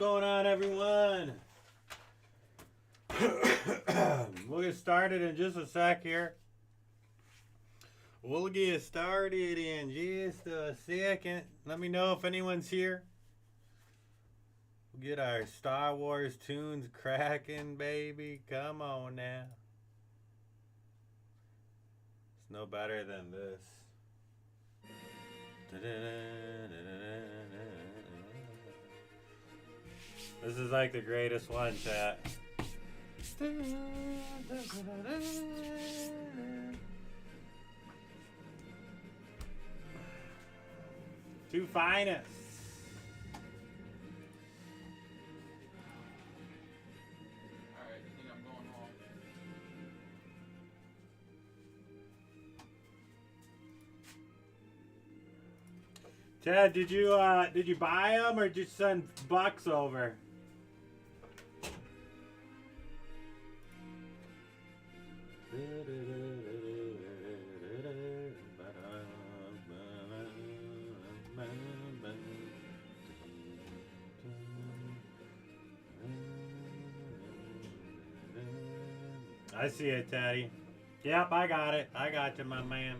going on, everyone? We'll get started in just a sec here. We'll get started in just a second. Let me know if anyone's here. We'll get our Star Wars tunes cracking, baby. Come on now. It's no better than this. This is like the greatest one, chat. Two finest. Alright, I think I'm going home. Ted, did you buy them or did you send bucks over? I see it, Teddy. Yep, I got it. I got you, my man.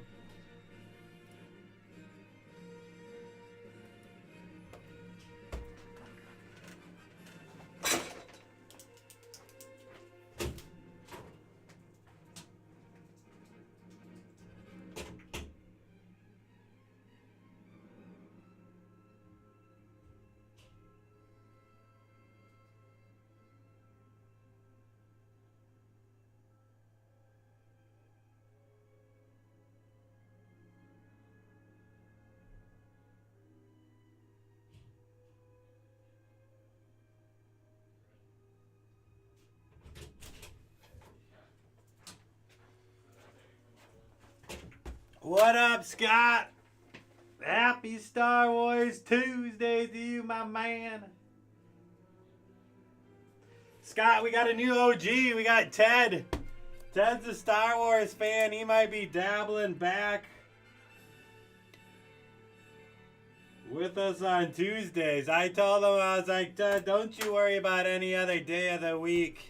What up, Scott? Happy Star Wars Tuesday to you, my man. Scott, we got a new OG. We got Ted. Ted's a Star Wars fan. He might be dabbling back with us on Tuesdays. I told him, I was like, Ted, don't you worry about any other day of the week.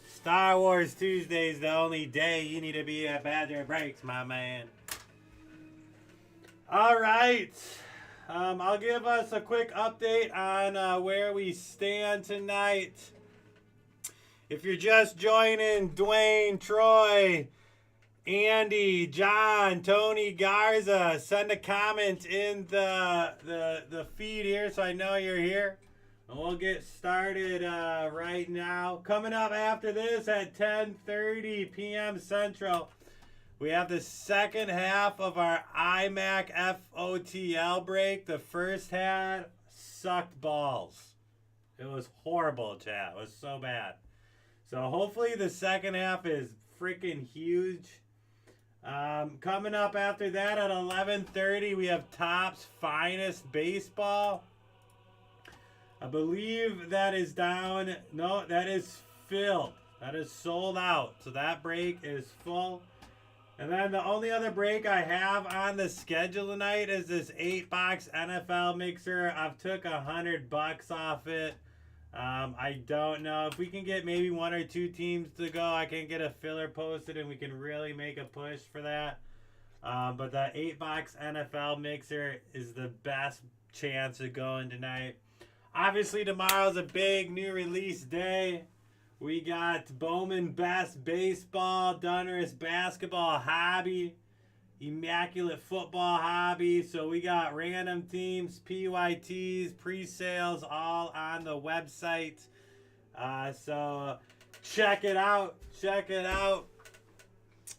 Star Wars Tuesday is the only day you need to be at Badger Breaks, my man. All right. I'll give us a quick update on where we stand tonight. If you're just joining, Dwayne, Troy, Andy, John, Tony, Garza, send a comment in the feed here so I know you're here. And we'll get started right now. Coming up after this at 10:30 p.m. Central, we have the second half of our iMac FOTL break. The first half sucked balls. It was horrible, chat. It was so bad. So hopefully the second half is freaking huge. Coming up after that at 11:30, we have Topps Finest Baseball. I believe that is down. No, that is filled. That is sold out. So that break is full. And then the only other break I have on the schedule tonight is this 8-box NFL mixer. I've took $100 off it. I don't know if we can get maybe one or two teams to go. I can get a filler posted and we can really make a push for that. But the 8-box NFL mixer is the best chance of going tonight. Obviously, tomorrow's a big new release day. We got Bowman Best Baseball, Donruss Basketball Hobby, Immaculate Football Hobby. So we got random teams, PYTs, pre-sales, all on the website. So check it out. Check it out.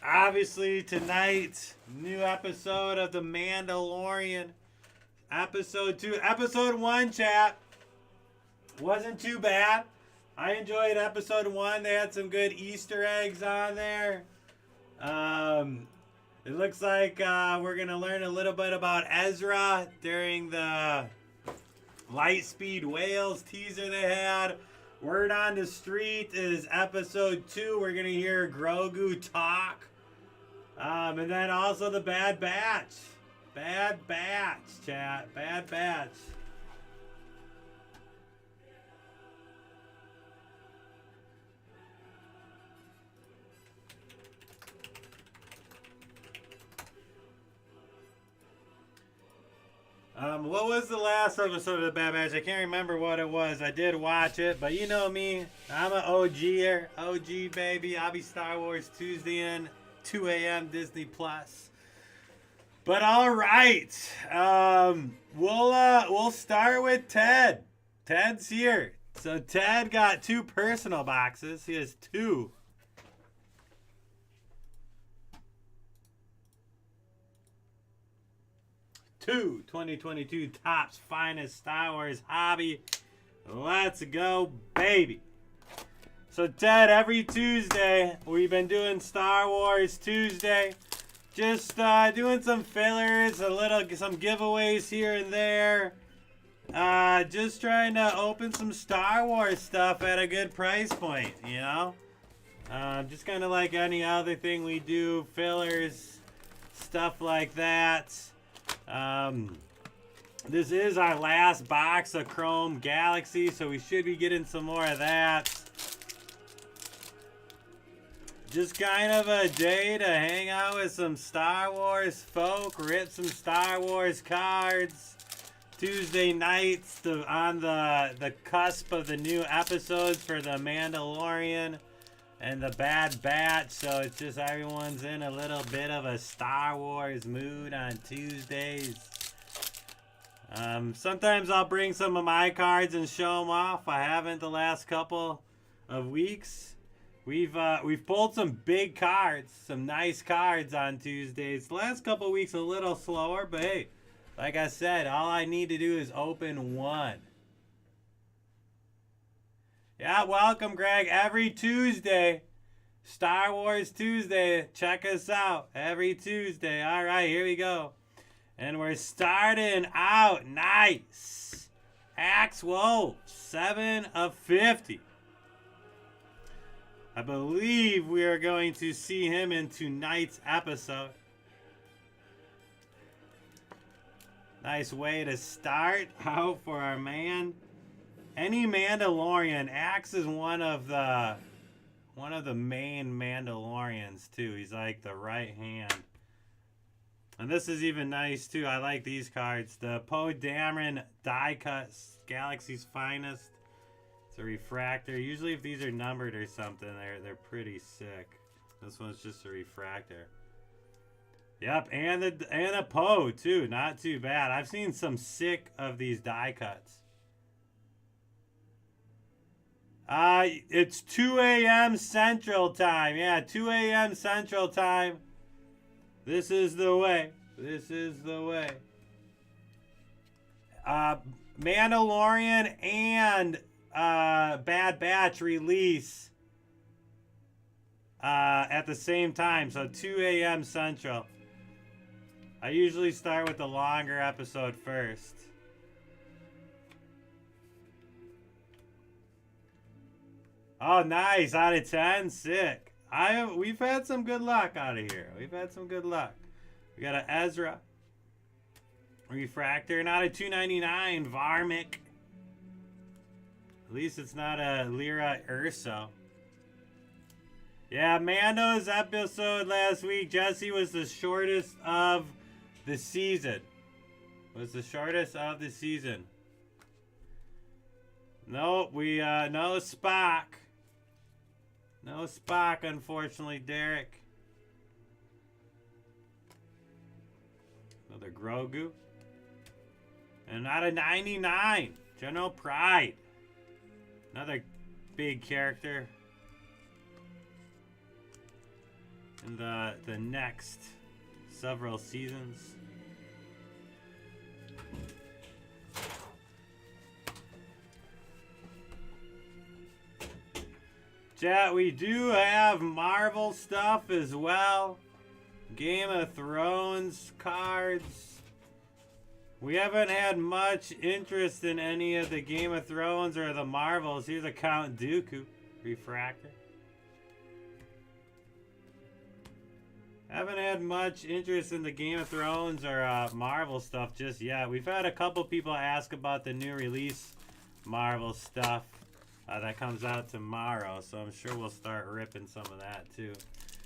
Obviously, tonight, new episode of The Mandalorian. Episode 2. Episode 1, chat. Wasn't too bad. I enjoyed episode 1. They had some good Easter eggs on there. It looks like we're going to learn a little bit about Ezra during the Lightspeed Whales teaser they had. Word on the street is episode 2. We're going to hear Grogu talk. And then also the Bad Batch. Bad Batch, chat. Bad Batch. What was the last episode of the Bad Batch? I can't remember what it was. I did watch it, but you know me. I'm an OGer. OG, baby. I'll be Star Wars Tuesday in 2 a.m. Disney Plus. But all right. We'll start with Ted. Ted's here. So Ted got 2 personal boxes. He has 2. Two 2022 Topps Finest Star Wars Hobby. Let's go, baby. So Ted, every Tuesday we've been doing Star Wars Tuesday. Just doing some fillers, some giveaways here and there. Just trying to open some Star Wars stuff at a good price point, you know? Just kind of like any other thing we do, fillers, stuff like that. This is our last box of Chrome Galaxy, so we should be getting some more of that. Just kind of a day to hang out with some Star Wars folk, rip some Star Wars cards. Tuesday nights on the cusp of the new episodes for The Mandalorian and The Bad Batch, so it's just everyone's in a little bit of a Star Wars mood on Tuesdays. Sometimes I'll bring some of my cards and show them off. I haven't the last couple of weeks. We've pulled some big cards, some nice cards on Tuesdays. The last couple of weeks a little slower, but hey, like I said, all I need to do is open one. Yeah, welcome, Greg. Every Tuesday, Star Wars Tuesday. Check us out every Tuesday. All right, here we go. And we're starting out nice. Axe Wolf, 7 of 50. I believe we are going to see him in tonight's episode. Nice way to start out for our man. Any Mandalorian, Axe is one of the main Mandalorians too. He's like the right hand. And this is even nice too. I like these cards. The Poe Dameron die cut, Galaxy's Finest. It's a refractor. Usually if these are numbered or something, they're pretty sick. This one's just a refractor. Yep, and a Poe too. Not too bad. I've seen some sick of these die cuts. It's 2 a.m. Central Time. Yeah, 2 a.m. Central Time. This is the way. This is the way. Mandalorian and Bad Batch release at the same time. So 2 a.m. Central. I usually start with the longer episode first. Oh, nice. Out of 10. Sick. We've had some good luck out of here. We've had some good luck. We got an Ezra. Refractor. And out of 299, Varmic. At least it's not a Lyra Urso. Yeah, Mando's episode last week, Jesse, was the shortest of the season. Was the shortest of the season. No, no Spock. No Spock, unfortunately, Derek. Another Grogu. And out of 99, General Pride. Another big character. In the next several seasons. Chat, we do have Marvel stuff as well. Game of Thrones cards. We haven't had much interest in any of the Game of Thrones or the Marvels. Here's a Count Dooku refractor. Haven't had much interest in the Game of Thrones or Marvel stuff just yet. We've had a couple people ask about the new release Marvel stuff that comes out tomorrow, so I'm sure we'll start ripping some of that too.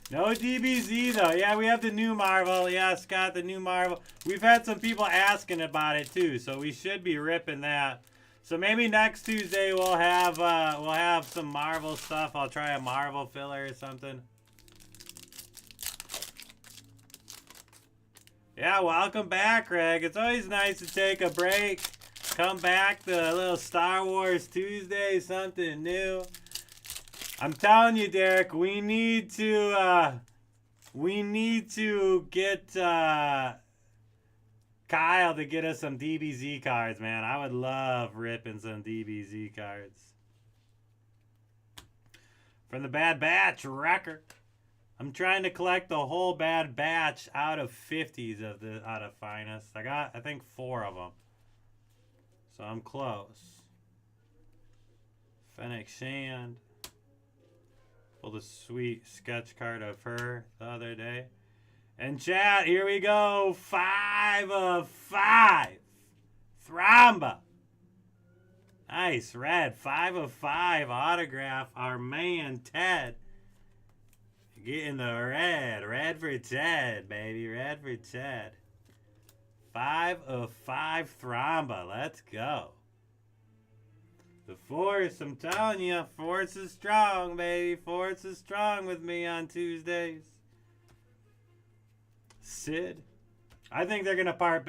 No DBZ though. Yeah, we have the new Marvel. Yeah, Scott, the new Marvel. We've had some people asking about it too, so we should be ripping that. So maybe next Tuesday we'll have some Marvel stuff. I'll try a Marvel filler or something. Yeah, welcome back, Greg. It's always nice to take a break. Come back to a little Star Wars Tuesday, something new. I'm telling you, Derek, we need to get Kyle to get us some DBZ cards, man. I would love ripping some DBZ cards. From the Bad Batch record. I'm trying to collect the whole Bad Batch out of 50s out of finest. I got, I think, 4 of them. So I'm close. Fennec Shand. Pulled a sweet sketch card of her the other day. And chat, here we go. 5 of 5. Thromba. Nice, red. 5 of 5 autograph. Our man, Ted. Getting the red. Red for Ted, baby. Red for Ted. 5 of 5 Thromba. Let's go. The Force, I'm telling you, Force is strong, baby. Force is strong with me on Tuesdays. Sid. I think they're going to part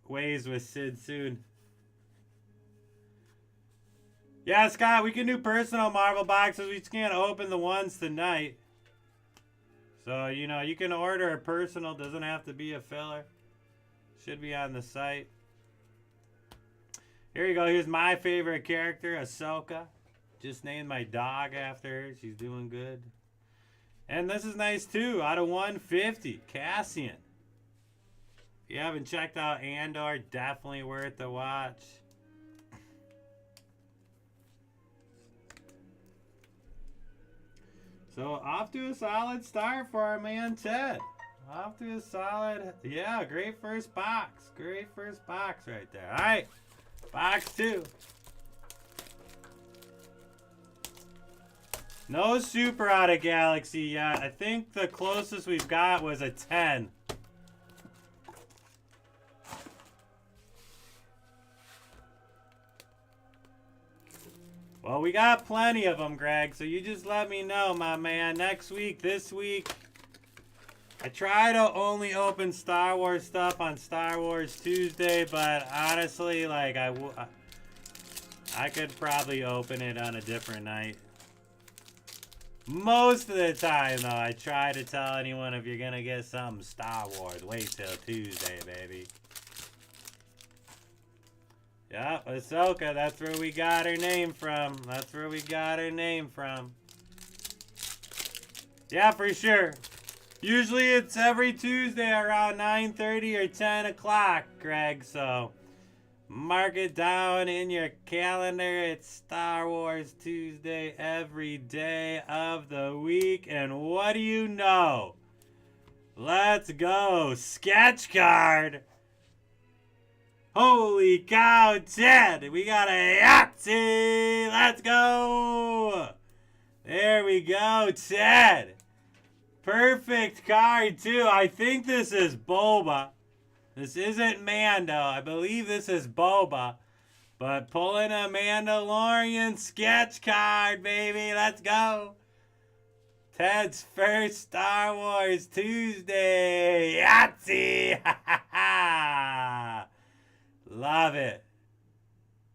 ways with Sid soon. Yeah, Scott, we can do personal Marvel boxes. We just can't open the ones tonight. So, you know, you can order a personal. Doesn't have to be a filler. Should be on the site. Here you go. Here's my favorite character, Ahsoka. Just named my dog after her. She's doing good. And this is nice too. Out of 150, Cassian. If you haven't checked out Andor, definitely worth the watch. So off to a solid start for our man Ted. Off to a solid, yeah, great first box. Great first box right there. All right, box 2. No super out of Galaxy yet. I think the closest we've got was a 10. Well, we got plenty of them, Greg, so you just let me know, my man. Next week, this week, I try to only open Star Wars stuff on Star Wars Tuesday, but honestly, like, I could probably open it on a different night. Most of the time, though, I try to tell anyone if you're going to get something Star Wars, wait till Tuesday, baby. Yeah, Ahsoka, that's where we got her name from. That's where we got her name from. Yeah, for sure. Usually it's every Tuesday around 9:30 or 10 o'clock, Greg, so mark it down in your calendar. It's Star Wars Tuesday every day of the week. And what do you know? Let's go. Sketch card. Holy cow, Ted. We got a Yahtzee. Let's go. There we go, Ted. Perfect card, too. I think this is Boba. This isn't Mando. I believe this is Boba. But pulling a Mandalorian sketch card, baby. Let's go. Ted's first Star Wars Tuesday. Yahtzee. Love it.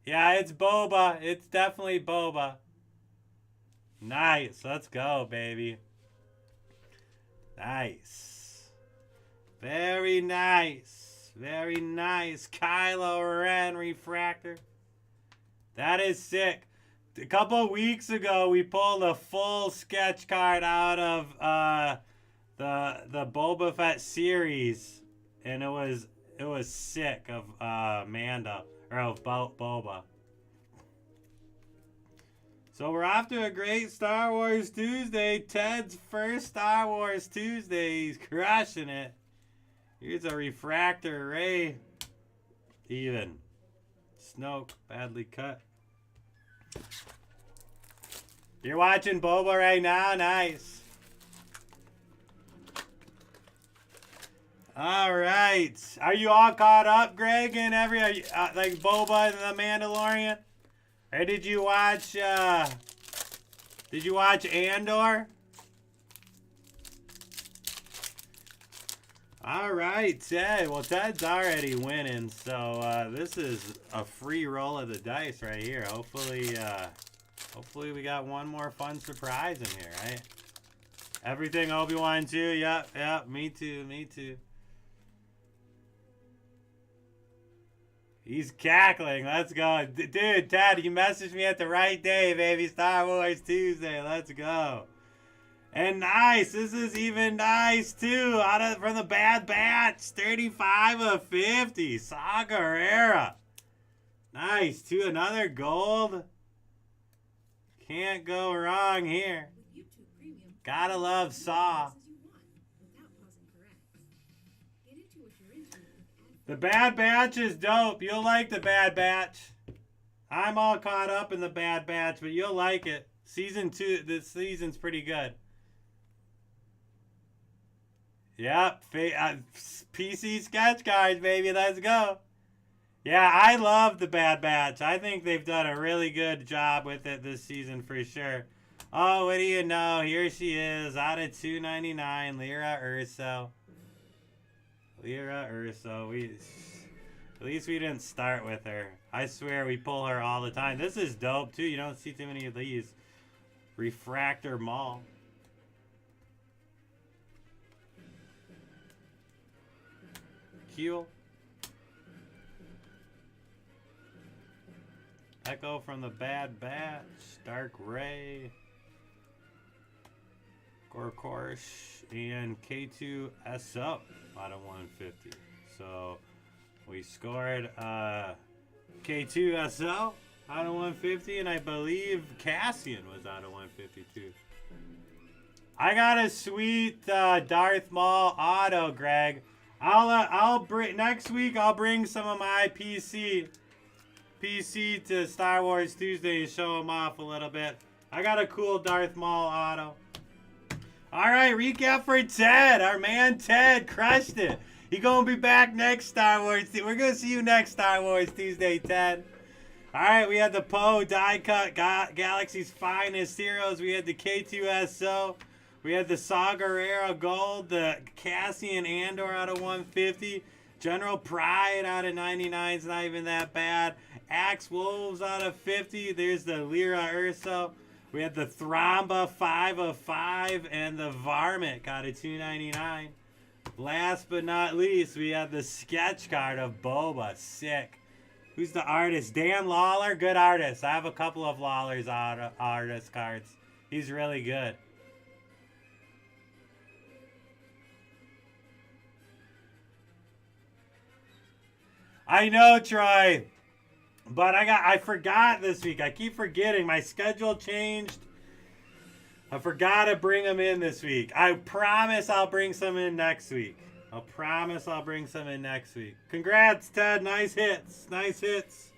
Yeah, it's Boba. It's definitely Boba. Nice. Let's go, baby. Nice. Very nice. Very nice. Kylo Ren refractor. That is sick. A couple of weeks ago, we pulled a full sketch card out of the Boba Fett series, and it was sick of Mando or of Boba. So we're off to a great Star Wars Tuesday. Ted's first Star Wars Tuesday. He's crushing it. Here's a refractor ray. Even. Snoke, badly cut. You're watching Boba right now? Nice. All right. Are you all caught up, Greg, and like Boba and the Mandalorian? Or did you watch Andor? All right, Ted. Well, Ted's already winning, so this is a free roll of the dice right here. Hopefully we got one more fun surprise in here, right? Everything Obi-Wan too. Yep. Me too. He's cackling. Let's go. Dude, Ted, you messaged me at the right day, baby. Star Wars Tuesday. Let's go. And nice. This is even nice, too. From the Bad Batch. 35 of 50. Saw Gerrera. Nice, too. Another gold. Can't go wrong here. Gotta love Saw. The Bad Batch is dope. You'll like the Bad Batch. I'm all caught up in the Bad Batch, but you'll like it. Season 2, this season's pretty good. Yep. PC sketch cards, baby. Let's go. Yeah, I love the Bad Batch. I think they've done a really good job with it this season for sure. Oh, what do you know? Here she is. Out of 299, Lyra Urso. Lyra Urso. At least we didn't start with her. I swear we pull her all the time. This is dope too. You don't see too many of these. Refractor Maul. Keel. Echo from the Bad Batch. Dark Ray. Gorkorsh. And K2SO out of 150. So we scored K2SO out of 150. And I believe Cassian was out of 150 too. I got a sweet Darth Maul auto, Greg. I'll bring next week. I'll bring some of my PC to Star Wars Tuesday and show them off a little bit. I got a cool Darth Maul auto. All right, recap for Ted. Our man Ted crushed it. He gonna be back next Star Wars. We're gonna see you next Star Wars Tuesday, Ted. All right, we had the Poe die cut Galaxy's finest heroes. We had the K2SO. We had the Saw Gerrera Gold, the Cassian Andor out of 150, General Pride out of 99 is not even that bad, Axe Wolves out of 50, there's the Lyra Urso, we had the Thromba 5 of 5, and the Varmint out of 299. Last but not least, we had the sketch card of Boba, sick. Who's the artist? Dan Lawler, good artist. I have a couple of Lawler's artist cards. He's really good. I know, Troy, but I forgot this week. I keep forgetting. My schedule changed. I forgot to bring them in this week. I promise I'll bring some in next week. I'll promise I'll bring some in next week. Congrats, Ted. Nice hits. Nice hits.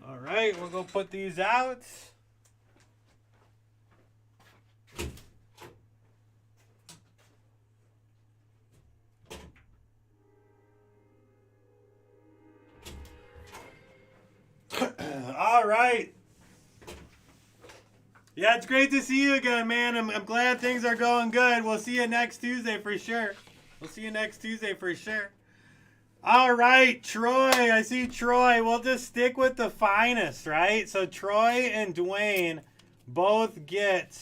All right, we'll go put these out. All right. Yeah, it's great to see you again, man. I'm glad things are going good. We'll see you next Tuesday for sure. All right, Troy. I see Troy. We'll just stick with the finest, right? So Troy and Dwayne both get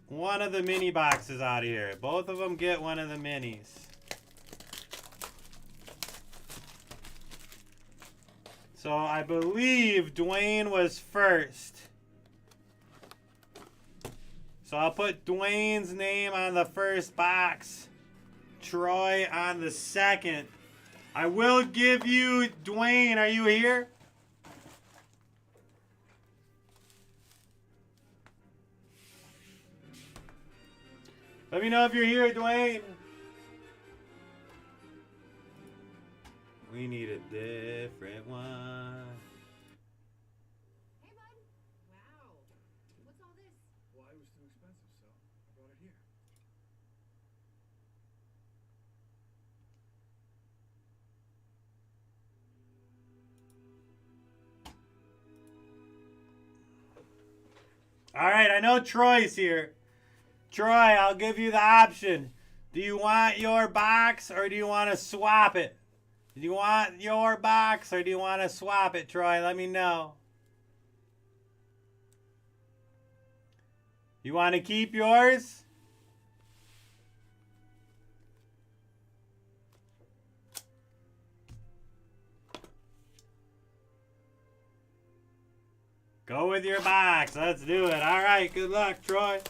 one of the mini boxes out of here. Both of them get one of the minis. So I believe Dwayne was first. So I'll put Dwayne's name on the first box. Troy on the second. I will give you, Dwayne, are you here? Let me know if you're here, Dwayne. We need a different one. Hey, bud. Wow. All right, I know Troy's here. Troy, I'll give you the option. Do you want your box or do you want to swap it? Do you want your box or do you want to swap it, Troy? Let me know. You want to keep yours? Go with your box. Let's do it. All right. Good luck, Troy.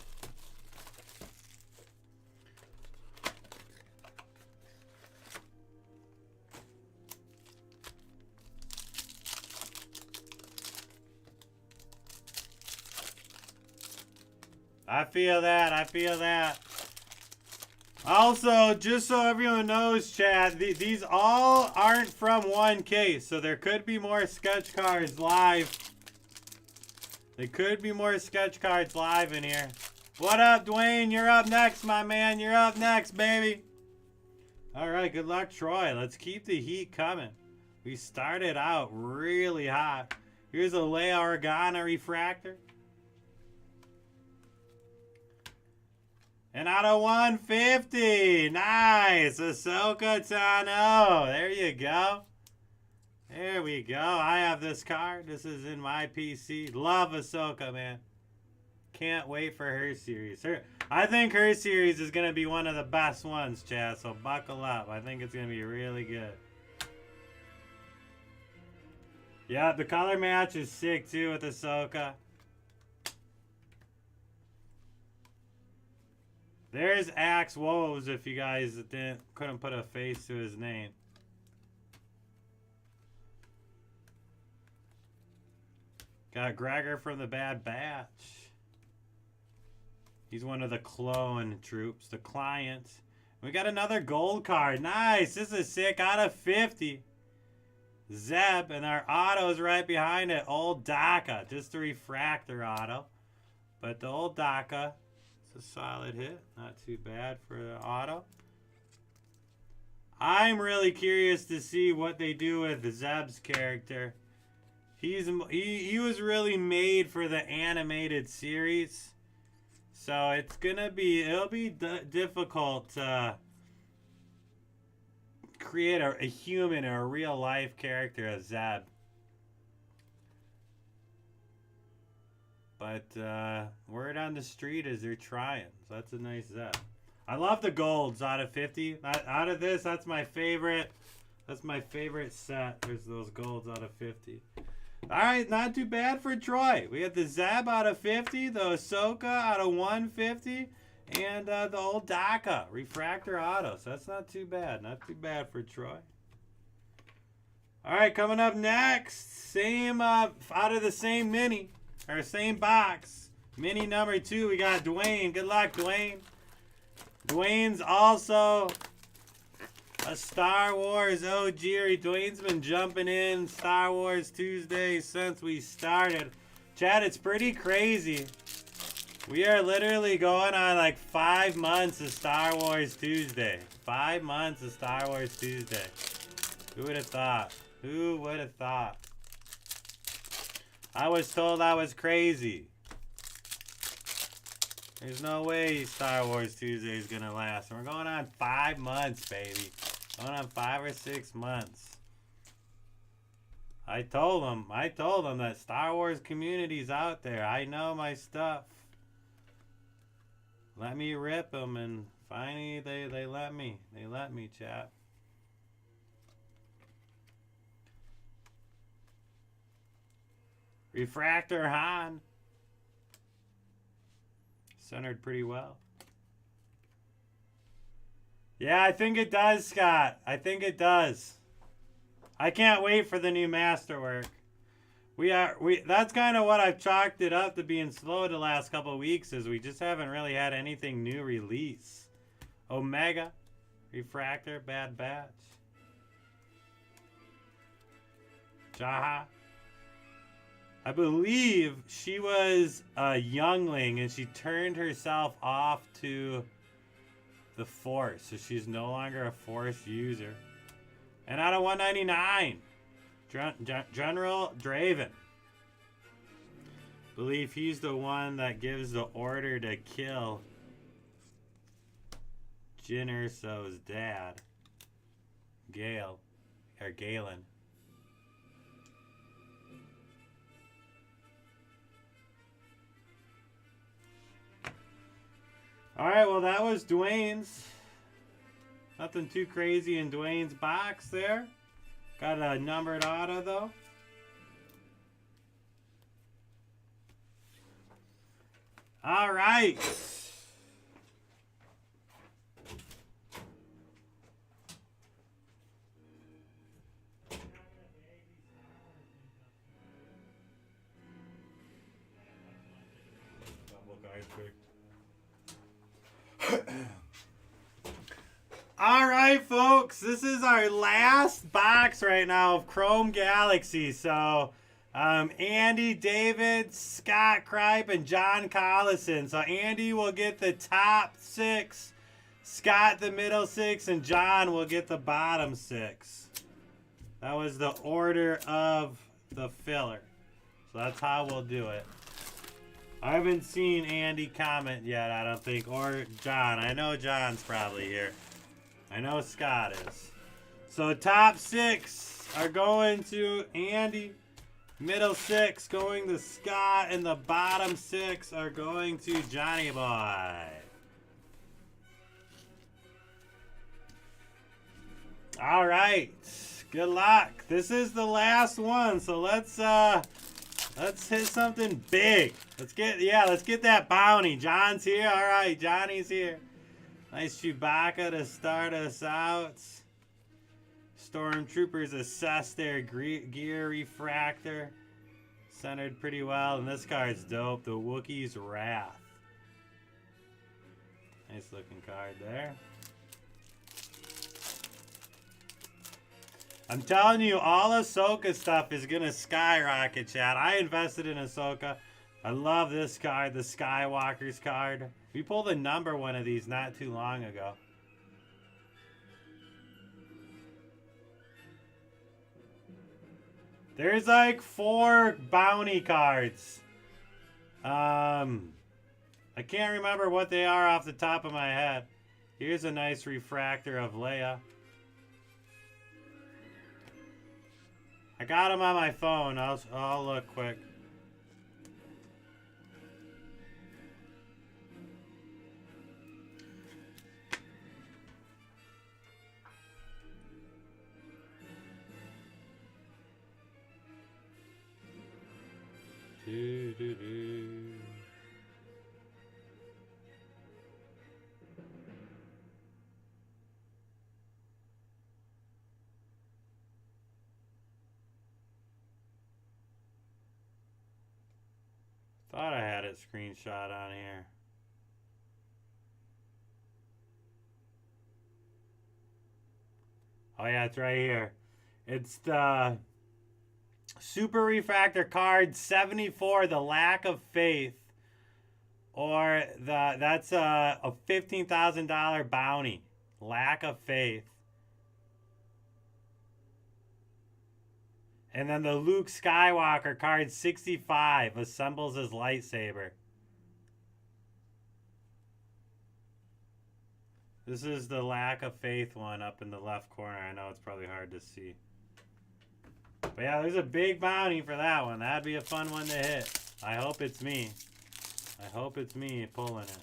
I feel that. I feel that. Also, just so everyone knows, chat, these all aren't from one case. So there could be more sketch cards live. There could be more sketch cards live in here. What up, Dwayne? You're up next, my man. You're up next, baby. All right, good luck, Troy. Let's keep the heat coming. We started out really hot. Here's a Leia Organa refractor. And out of 150. Nice. Ahsoka Tano. There you go. There we go. I have this card. This is in my PC. Love Ahsoka, man. Can't wait for her series. I think her series is going to be one of the best ones, Chad. So buckle up. I think it's going to be really good. Yeah, the color match is sick, too, with Ahsoka. There's Axe Woves if you guys couldn't put a face to his name. Got Gregor from the Bad Batch. He's one of the clone troops, the clients. We got another gold card. Nice. This is sick. Out of 50. Zeb, and our auto's right behind it. Old Daka. Just a refractor auto. But the old Daka, it's a solid hit. Not too bad for the auto. I'm really curious to see what they do with Zeb's character. He was really made for the animated series. So it'll be difficult to create a human or a real life character as Zeb. But word on the street is they're trying. So that's a nice Zeb. I love the golds out of 50. Out of this, that's my favorite. That's my favorite set. There's those golds out of 50. All right, not too bad for Troy. We had the Zeb out of 50, the Ahsoka out of 150, and the old Daka refractor auto. So that's not too bad. Not too bad for Troy. All right, coming up next, same out of the same mini, or same box. Mini number 2, we got Dwayne. Good luck, Dwayne. Dwayne's also a Star Wars OG. Dwayne's been jumping in Star Wars Tuesday since we started. Chad, it's pretty crazy. We are literally going on like 5 months of Star Wars Tuesday. 5 months of Star Wars Tuesday. Who would have thought? Who would have thought? I was told I was crazy. There's no way Star Wars Tuesday is going to last. We're going on 5 months, baby. Going on 5 or 6 months. I told them that Star Wars community's out there. I know my stuff. Let me rip them, and finally they let me. They let me, chat. Refractor Han. Centered pretty well. Yeah, I think it does, Scott. I think it does. I can't wait for the new masterwork. That's kind of what I've chalked it up to being slow the last couple of weeks, is we just haven't really had anything new release. Omega, Refractor, Bad Batch. Jaha. I believe she was a youngling and she turned herself off to the Force, so she's no longer a Force user. And out of 199, General Draven. Believe he's the one that gives the order to kill Jyn Erso's dad, Gale, or Galen. Alright, well that was Dwayne's. Nothing too crazy in Dwayne's box there. Got a numbered auto though. Alright. Alright folks, this is our last box right now of Chrome Galaxy. So Andy, David, Scott Kripe, and John Collison. So Andy will get the top 6, Scott the middle 6, and John will get the bottom 6. That was the order of the filler. So that's how we'll do it. I haven't seen Andy comment yet, I don't think, or John. I know John's probably here. I know Scott is. So top 6 are going to Andy. Middle 6 going to Scott, and the bottom 6 are going to Johnny Boy. All right, good luck. This is the last one, so let's hit something big. Let's get that bounty. John's here. All right, Johnny's here. Nice Chewbacca to start us out. Stormtroopers assess their gear refractor. Centered pretty well. And this card's dope. The Wookiee's Wrath. Nice looking card there. I'm telling you, all Ahsoka stuff is going to skyrocket, chat. I invested in Ahsoka. I love this card, the Skywalker's card. We pulled a number one of these not too long ago. There's like 4 bounty cards. I can't remember what they are off the top of my head. Here's a nice refractor of Leia. I got them on my phone. I'll look quick. Thought I had it screenshot on here. Oh yeah, it's right here. It's the Super Refractor card 74, the Lack of Faith. Or that's a $15,000 bounty. Lack of Faith. And then the Luke Skywalker card 65 assembles his lightsaber. This is the Lack of Faith one up in the left corner. I know it's probably hard to see. But yeah, there's a big bounty for that one. That'd be a fun one to hit. I hope it's me. I hope it's me pulling it.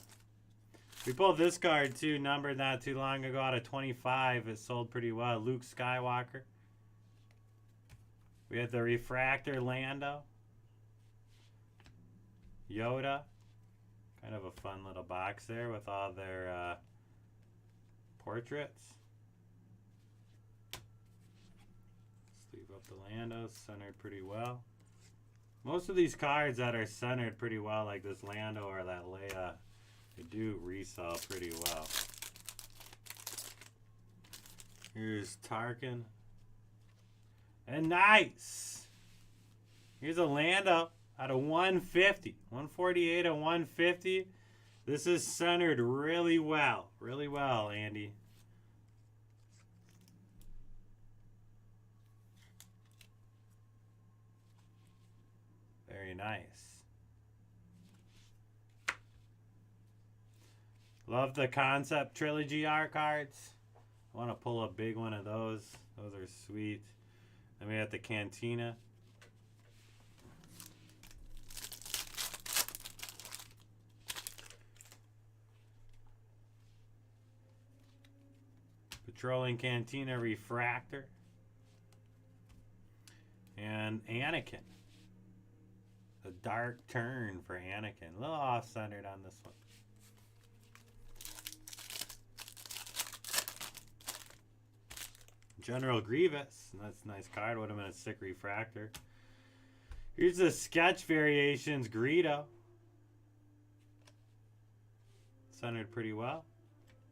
We pulled this card too, numbered not too long ago out of 25. It sold pretty well. Luke Skywalker. We had the Refractor Lando. Yoda. Kind of a fun little box there with all their portraits. Sleeve up the Lando, centered pretty well. Most of these cards that are centered pretty well, like this Lando or that Leia, they do resell pretty well. Here's Tarkin. And nice. Here's a Lando out of 150. 148 and 150. This is centered really well. Really well, Andy. Very nice. Love the Concept Trilogy art cards. I want to pull a big one of those. Those are sweet. Then we got the Cantina. Patrolling Cantina Refractor. And Anakin. The dark turn for Anakin. A little off-centered on this one. General Grievous. That's a nice card. Would have been a sick refractor. Here's the Sketch Variations Greedo. Centered pretty well.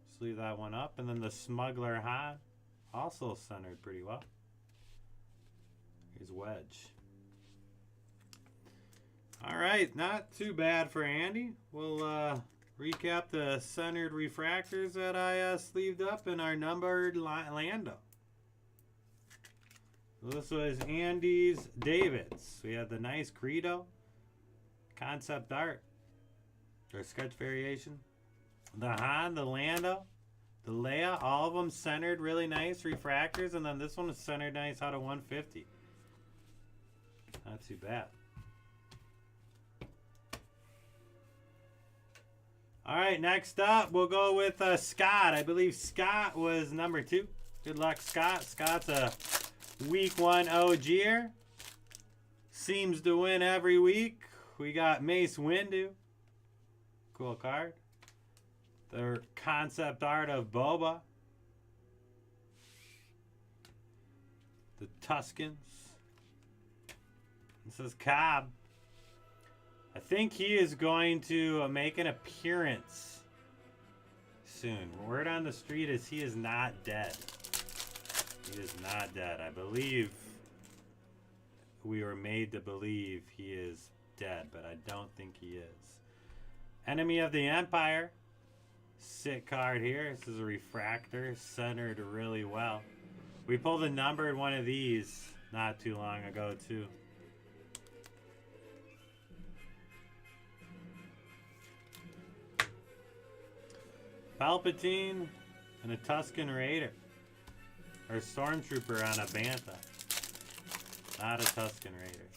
Just leave that one up. And then the Smuggler Han. Also centered pretty well. Here's Wedge. Alright, not too bad for Andy. We'll recap the centered refractors that I sleeved up in our numbered Lando. This was Andy's Davids. We had the nice Greedo, concept art, or sketch variation. The Han, the Lando, the Leia, all of them centered really nice refractors, and then this one was centered nice out of 150. Not too bad. All right, next up, we'll go with Scott. I believe Scott was number 2. Good luck, Scott. Scott's a week 1 OG'er. Seems to win every week. We got Mace Windu. Cool card. The concept art of Boba. The Tuskens. This is Cobb. I think he is going to make an appearance soon. Word on the street is he is not dead. He is not dead. I believe we were made to believe he is dead, but I don't think he is. Enemy of the Empire. Sick card here. This is a refractor, centered really well. We pulled a numbered one of these not too long ago, too. Palpatine and a Tusken Raider. Or Stormtrooper on a Bantha. Not a Tusken Raider.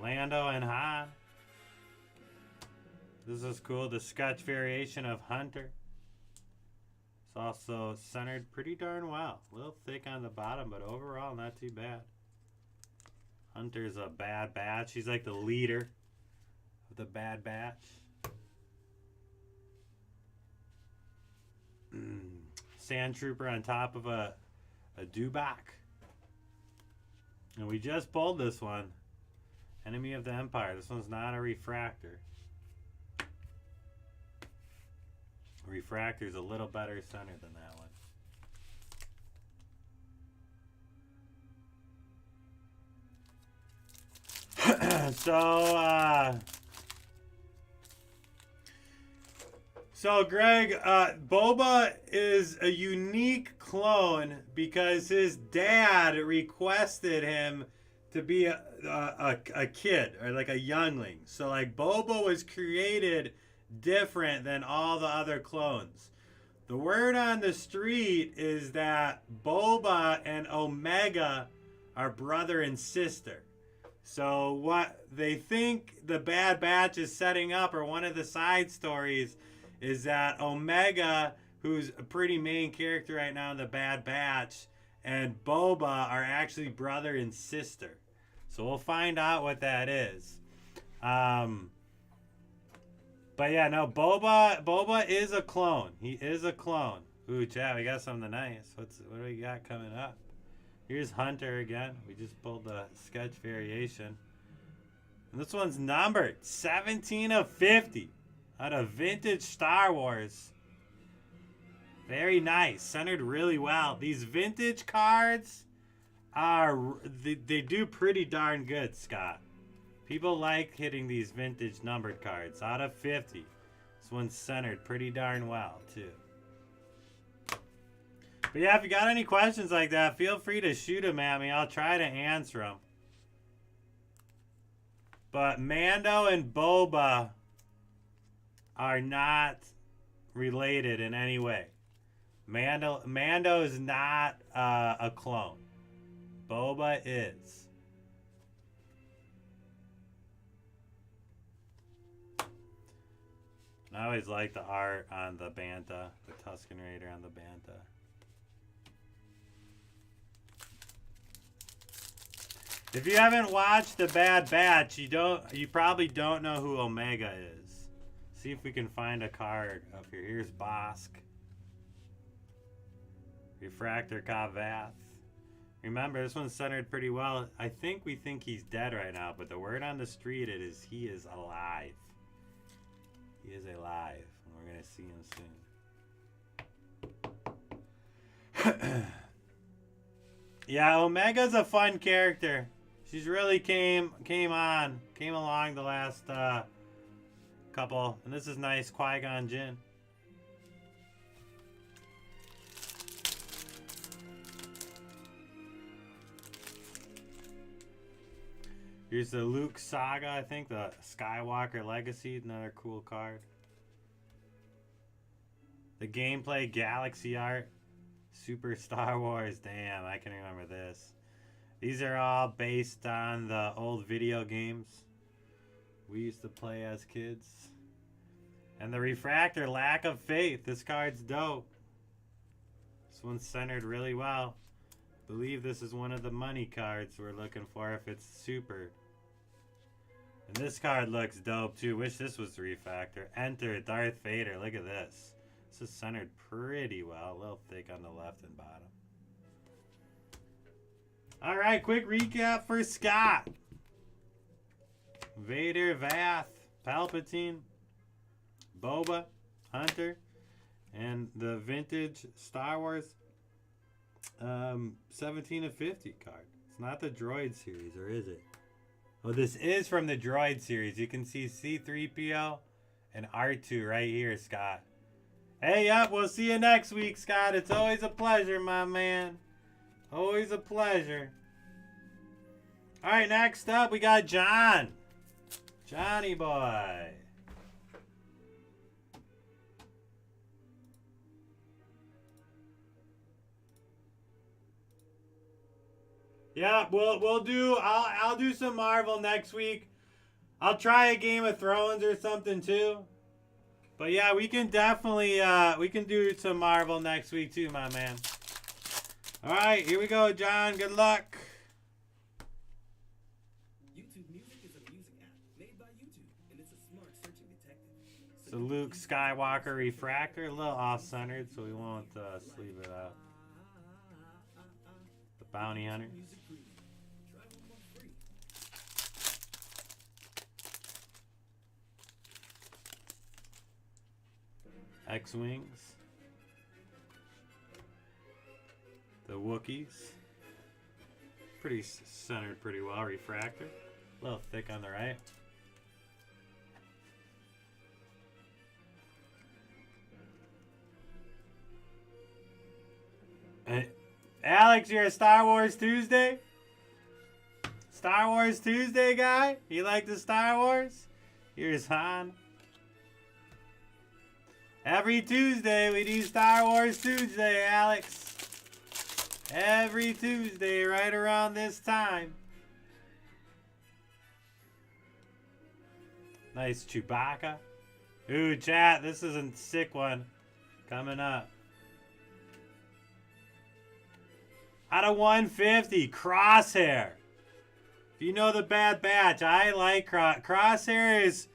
Lando and Han. This is cool. The sketch variation of Hunter. It's also centered pretty darn well. A little thick on the bottom, but overall not too bad. Hunter's a Bad Batch. He's like the leader of the Bad Batch. Sand Trooper on top of a Dewback. And we just pulled this one. Enemy of the Empire. This one's not a refractor. Refractor's a little better center than that one. So Greg, Boba is a unique clone because his dad requested him to be a kid or like a youngling. So like Boba was created different than all the other clones. The word on the street is that Boba and Omega are brother and sister. So what they think the Bad Batch is setting up, or one of the side stories, is that Omega, who's a pretty main character right now in the Bad Batch, and Boba are actually brother and sister. So we'll find out what that is. But yeah, no, Boba is a clone. He is a clone. Ooh, chat, we got something nice. What do we got coming up? Here's Hunter again. We just pulled the sketch variation. And this one's numbered 17 of 50. Out of vintage Star Wars. Very nice. Centered really well. These vintage cards are, they do pretty darn good, Scott. People like hitting these vintage numbered cards. Out of 50. This one's centered pretty darn well, too. But yeah, if you got any questions like that, feel free to shoot them at me. I'll try to answer them. But Mando and Boba are not related in any way. Mando is not a clone. Boba is. I always like the art on the Banta, the Tusken Raider on the Banta. If you haven't watched The Bad Batch, you probably don't know who Omega is. See if we can find a card up here. Here's Bosk. Refractor Kavath. Remember, this one's centered pretty well. We think he's dead right now, but the word on the street is he is alive. He is alive, and we're gonna see him soon. Yeah, Omega's a fun character. She's really came along the last couple, and this is nice. Qui-Gon Jinn. Here's the Luke Saga, I think, the Skywalker Legacy, another cool card. The gameplay Galaxy art, Super Star Wars, damn, I can remember this. These are all based on the old video games we used to play as kids. And the Refractor, Lack of Faith, this card's dope. This one's centered really well. I believe this is one of the money cards we're looking for if it's super. And this card looks dope too. Wish this was the Refractor. Enter Darth Vader. Look at this. This is centered pretty well. A little thick on the left and bottom. Alright, quick recap for Scott. Vader, Vath, Palpatine, Boba, Hunter, and the vintage Star Wars 17 of 50 card. It's not the Droid series, or is it? Oh, this is from the Droid series. You can see C-3PO and R2 right here, Scott. Hey, yep, we'll see you next week, Scott. It's always a pleasure, my man. Always a pleasure. All right, next up, we got John. Johnny boy. Yeah, we'll do. I'll do some Marvel next week. I'll try a Game of Thrones or something too. But yeah, we can definitely we can do some Marvel next week too, my man. All right, here we go, John. Good luck. YouTube Music is a music app made by YouTube, and it's a smart searching detective. So Luke Skywalker Refractor, a little off-centered, so we won't sleeve it out. The Bounty Hunter. Music Premium. Try 1 month free. X-Wings. The Wookiees. Pretty centered pretty well. Refractor. A little thick on the right. Alex, you're a Star Wars Tuesday? Star Wars Tuesday guy? You like the Star Wars? Here's Han. Every Tuesday we do Star Wars Tuesday, Alex. Every Tuesday right around this time. Nice Chewbacca. Ooh, chat, this is a sick one coming up. Out of 150, Crosshair. If you know the Bad Batch, I like Crosshair is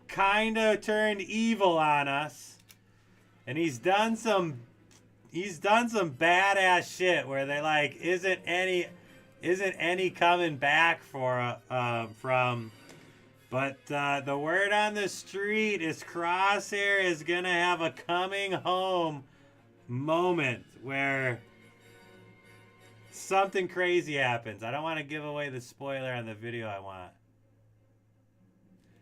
kind of turned evil on us. And he's done some badass shit where they like isn't any coming back for from. But the word on the street is Crosshair is gonna have a coming home moment where something crazy happens. I don't want to give away the spoiler on the video I want.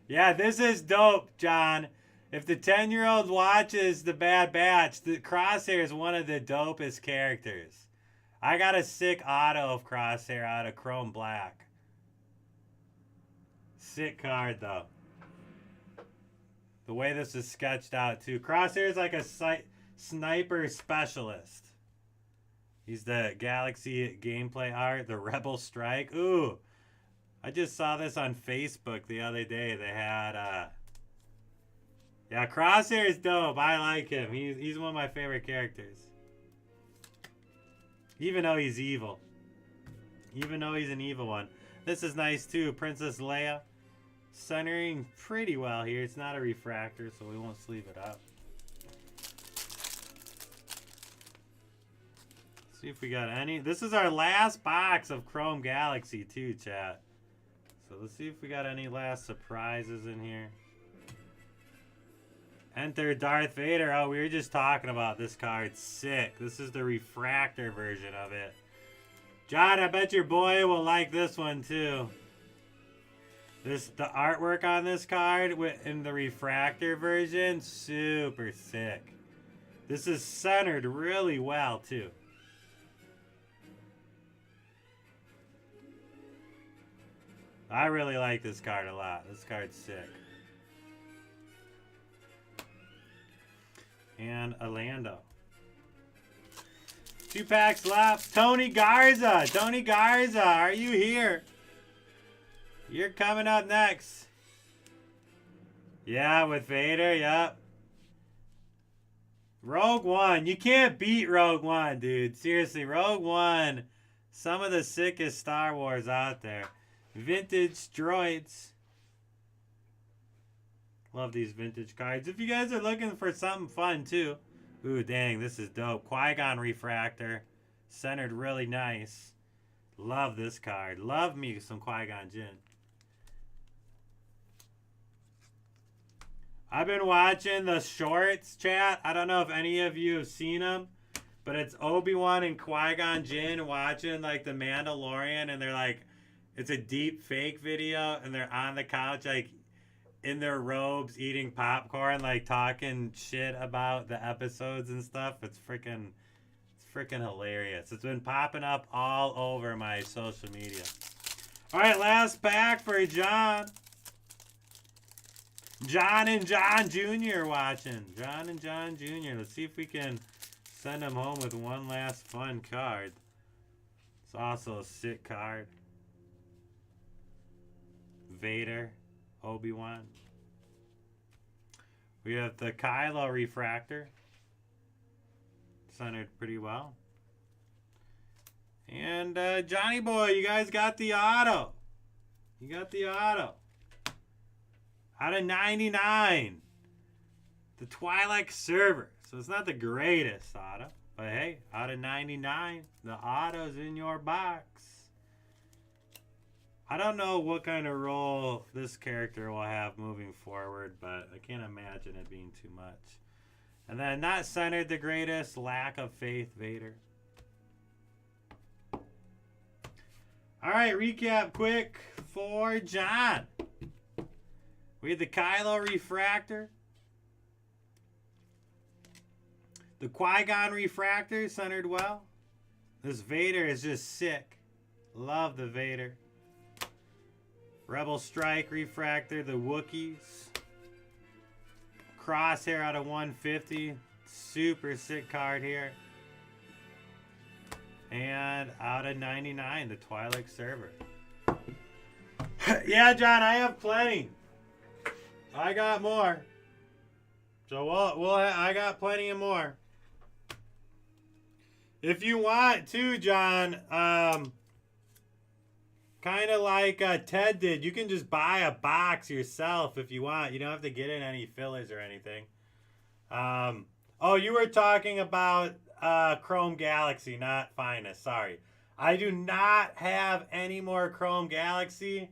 Yeah, this is dope, John. If the 10-year-old watches The Bad Batch, the Crosshair is one of the dopest characters. I got a sick auto of Crosshair out of Chrome Black. Sick card, though. The way this is sketched out, too. Crosshair's like a sniper specialist. He's the Galaxy gameplay art, the Rebel Strike. Ooh, I just saw this on Facebook the other day. They had, yeah, Crosshair is dope. I like him. He's one of my favorite characters. Even though he's evil. Even though he's an evil one. This is nice, too. Princess Leia. Centering pretty well here. It's not a refractor, so we won't sleeve it up. See if we got any. This is our last box of Chrome Galaxy too, chat. So let's see if we got any last surprises in here. Enter Darth Vader. Oh, we were just talking about this card. Sick. This is the refractor version of it. John, I bet your boy will like this one too. The artwork on this card in the refractor version, super sick. This is centered really well too. I really like this card a lot. This card's sick. And Orlando. 2 packs left. Tony Garza. Tony Garza, are you here? You're coming up next. Yeah, with Vader, yep. Rogue One. You can't beat Rogue One, dude. Seriously, Rogue One. Some of the sickest Star Wars out there. Vintage droids. Love these vintage cards. If you guys are looking for something fun too. Ooh, dang, this is dope. Qui-Gon refractor. Centered really nice. Love this card. Love me some Qui-Gon Jinn. I've been watching the shorts, chat. I don't know if any of you have seen them. But it's Obi-Wan and Qui-Gon Jinn watching like The Mandalorian. And they're like, it's a deep fake video. And they're on the couch like in their robes eating popcorn. Like talking shit about the episodes and stuff. It's freaking hilarious. It's been popping up all over my social media. Alright, last pack for John. John and John Jr. watching. John and John Jr. Let's see if we can send him home with one last fun card. It's also a sick card. Vader, Obi-Wan. We have the Kylo refractor. Centered pretty well. And Johnny Boy, you guys got the auto. You got the auto. Out of 99. The Twi'lek server. So it's not the greatest auto. But hey, out of 99, the auto's in your box. I don't know what kind of role this character will have moving forward, but I can't imagine it being too much. And then not centered the greatest, Lack of Faith Vader. Alright, recap quick for John. We had the Kylo refractor. The Qui-Gon refractor centered well. This Vader is just sick. Love the Vader. Rebel Strike refractor, the Wookiees. Crosshair out of 150. Super sick card here. And out of 99, the Twi'lek server. Yeah, John, I have plenty. I got more. So I got plenty of more. If you want to, John, kind of like Ted did, you can just buy a box yourself if you want. You don't have to get in any fillers or anything. Oh, you were talking about Chrome Galaxy, not Finest. Sorry. I do not have any more Chrome Galaxy.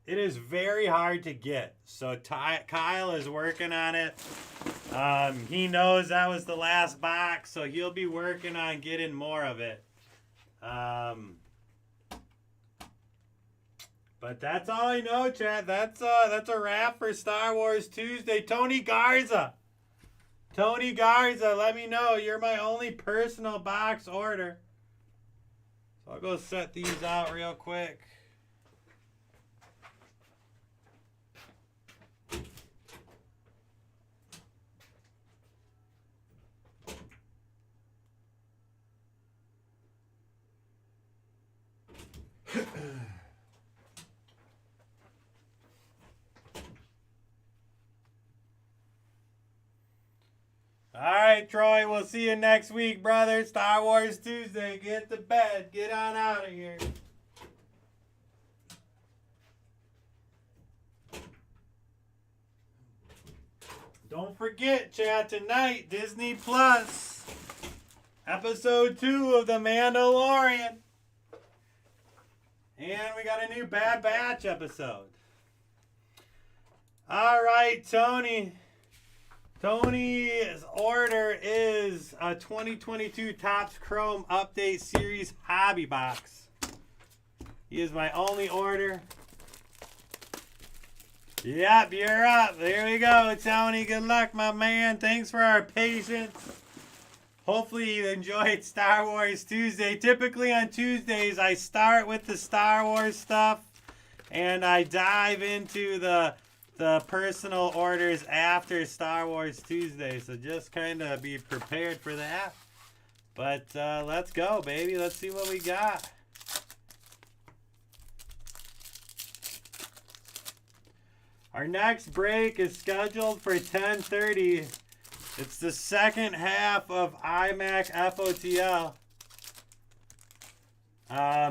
It is very hard to get. So Kyle is working on it. He knows that was the last box, so he'll be working on getting more of it. But that's all I know, chat. That's a wrap for Star Wars Tuesday. Tony Garza. Tony Garza, let me know. You're my only personal box order. So I'll go set these out real quick. right, Troy. We'll see you next week, brother. Star Wars Tuesday. Get to bed. Get on out of here. Don't forget, chat, tonight, Disney Plus, episode 2 of The Mandalorian. And we got a new Bad Batch episode. All right, Tony. Tony's order is a 2022 Topps Chrome Update Series Hobby Box. He is my only order. Yep, you're up. There we go, Tony. Good luck, my man. Thanks for our patience. Hopefully you enjoyed Star Wars Tuesday. Typically on Tuesdays, I start with the Star Wars stuff, and I dive into the personal orders after Star Wars Tuesday. So just kind of be prepared for that. But let's go, baby. Let's see what we got. Our next break is scheduled for 10:30. It's the second half of iMac FOTL.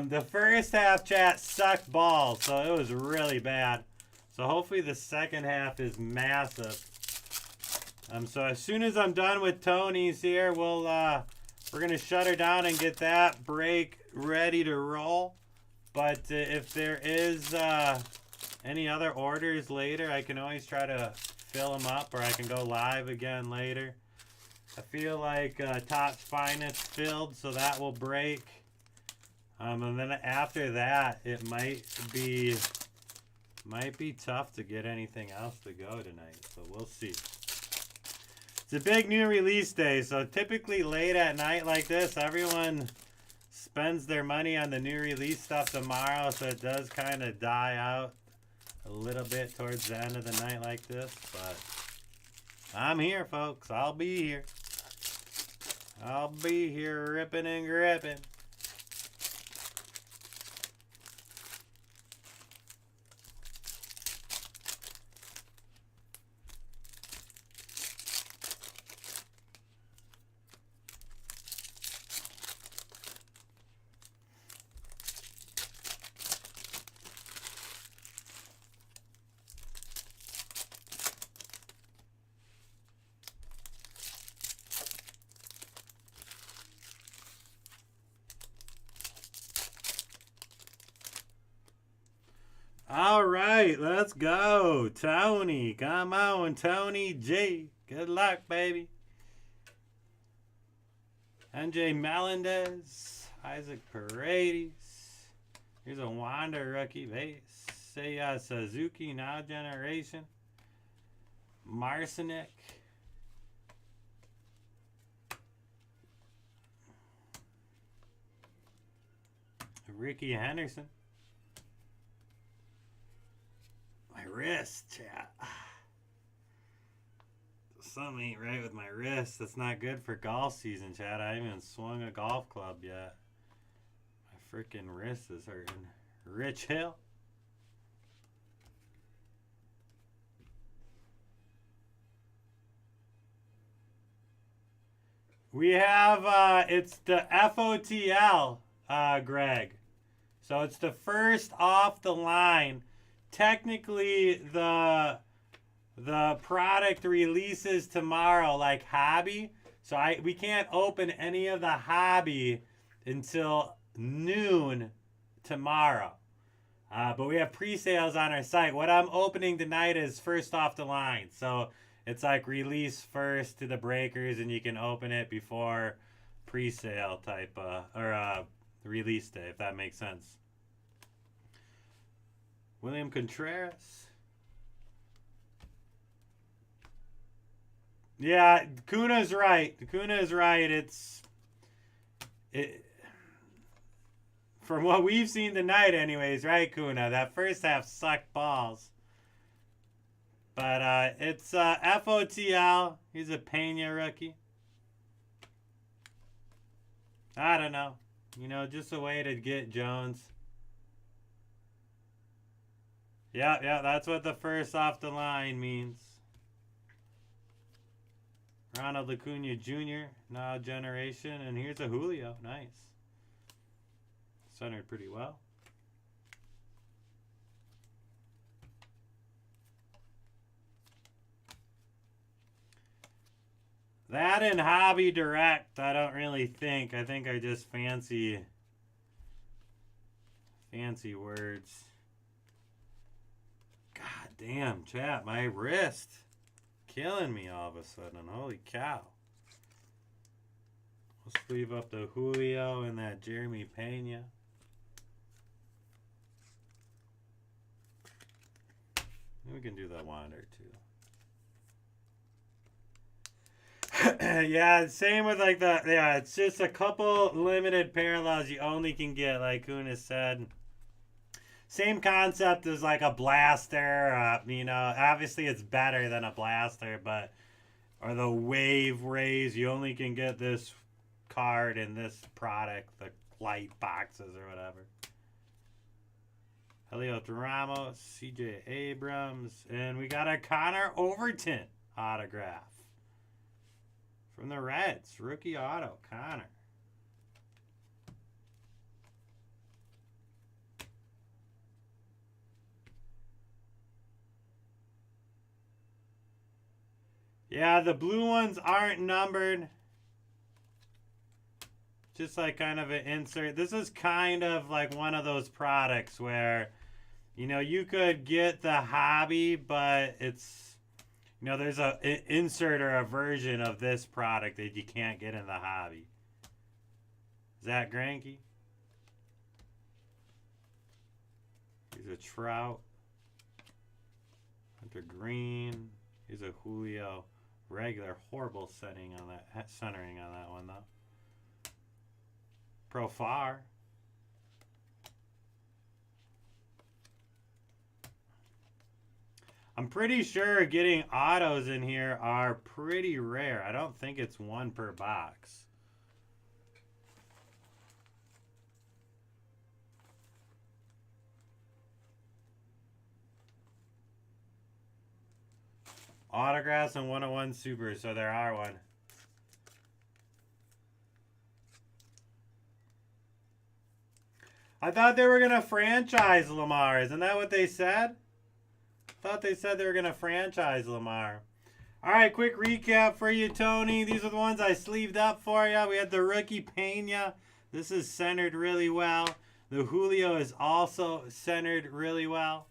The first half, chat, sucked balls, so it was really bad. So hopefully the second half is massive. So as soon as I'm done with Tony's here, we're gonna shut her down and get that break ready to roll. But if there is any other orders later, I can always try to fill them up, or I can go live again later. I feel like Topps Finest filled, so that will break. And then after that, it might be tough to get anything else to go tonight. So we'll see. It's a big new release day, so typically late at night like this, everyone spends their money on the new release stuff tomorrow, so it does kind of die out a little bit towards the end of the night like this. But I'm here, folks. I'll be here. I'll be here ripping and gripping. All right, let's go. Tony, come on, Tony G. Good luck, baby. NJ Melendez, Isaac Paredes. Here's a Wanda rookie base. Seiya Suzuki, now generation. Marcinic. Ricky Henderson. My wrist, chat. Something ain't right with my wrist. That's not good for golf season, chat. I haven't even swung a golf club yet. My freaking wrist is hurting. Rich Hill. We have, it's the FOTL, Greg. So it's the first off the line. Technically, the product releases tomorrow, like hobby. So we can't open any of the hobby until noon tomorrow. But we have pre-sales on our site. What I'm opening tonight is first off the line. So it's like release first to the breakers, and you can open it before pre-sale type or release day, if that makes sense. William Contreras. Yeah, Kuna's right. Kuna's right. It from what we've seen tonight anyways, right, Kuna? That first half sucked balls. But it's FOTL. He's a Pena rookie. I don't know. You know, just a way to get Jones. Yeah, that's what the first off the line means. Ronald Acuna Jr., now generation. And here's a Julio. Nice. Centered pretty well. That and Hobby Direct, I don't really think. I think I just fancy words. God damn, chat, my wrist. Killing me all of a sudden. Holy cow. We'll sleeve up the Julio and that Jeremy Pena. We can do the Wander too. Yeah, same with like the, yeah, it's just a couple limited parallels you only can get, like Kunis said. Same concept as like a blaster, you know, obviously it's better than a blaster, but, or the wave rays, you only can get this card in this product, the light boxes or whatever. Heliot Ramos, CJ Abrams, and we got a Connor Overton autograph. From the Reds, rookie auto, Connor. Yeah, the blue ones aren't numbered. Just like kind of an insert. This is kind of like one of those products where, you know, you could get the hobby, but it's, you know, there's an insert or a version of this product that you can't get in the hobby. Zach Greinke. Here's a Trout. Hunter Green. Here's a Julio. Regular, horrible centering on that one though. Profar. I'm pretty sure getting autos in here are pretty rare. I don't think it's one per box. Autographs and 101 Super, so there are one. I thought they were going to franchise Lamar. Isn't that what they said? Thought they said they were going to franchise Lamar. All right, quick recap for you, Tony. These are the ones I sleeved up for you. We had the rookie Pena. This is centered really well. The Julio is also centered really well.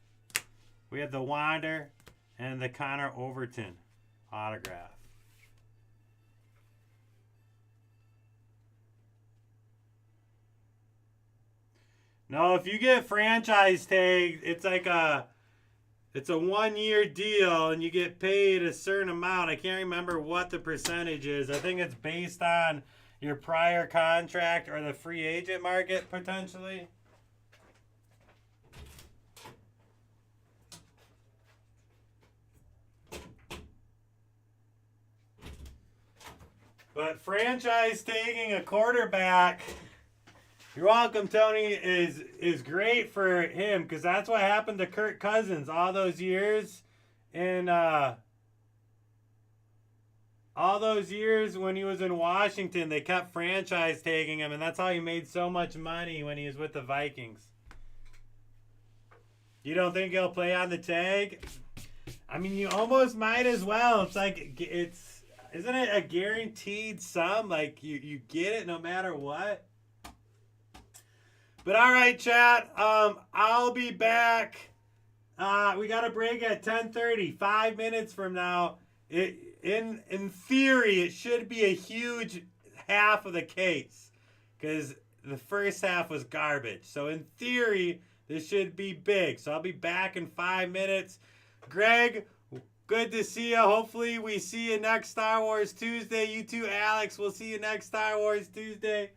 We had the Wander and the Connor Overton autograph. No, if you get franchise tagged, it's like it's a 1-year deal and you get paid a certain amount. I can't remember what the percentage is. I think it's based on your prior contract or the free agent market potentially. But franchise tagging a quarterback, you're welcome, Tony, is great for him because that's what happened to Kirk Cousins all those years. And all those years when he was in Washington, they kept franchise tagging him, and that's how he made so much money when he was with the Vikings. You don't think he'll play on the tag? I mean, you almost might as well. It's like, isn't it a guaranteed sum? Like, you get it no matter what? But all right, chat. I'll be back. We got a break at 10:30, 5 minutes from now. In theory, it should be a huge half of the case because the first half was garbage. So in theory, this should be big. So I'll be back in 5 minutes. Greg, good to see you. Hopefully we see you next Star Wars Tuesday. You too, Alex. We'll see you next Star Wars Tuesday.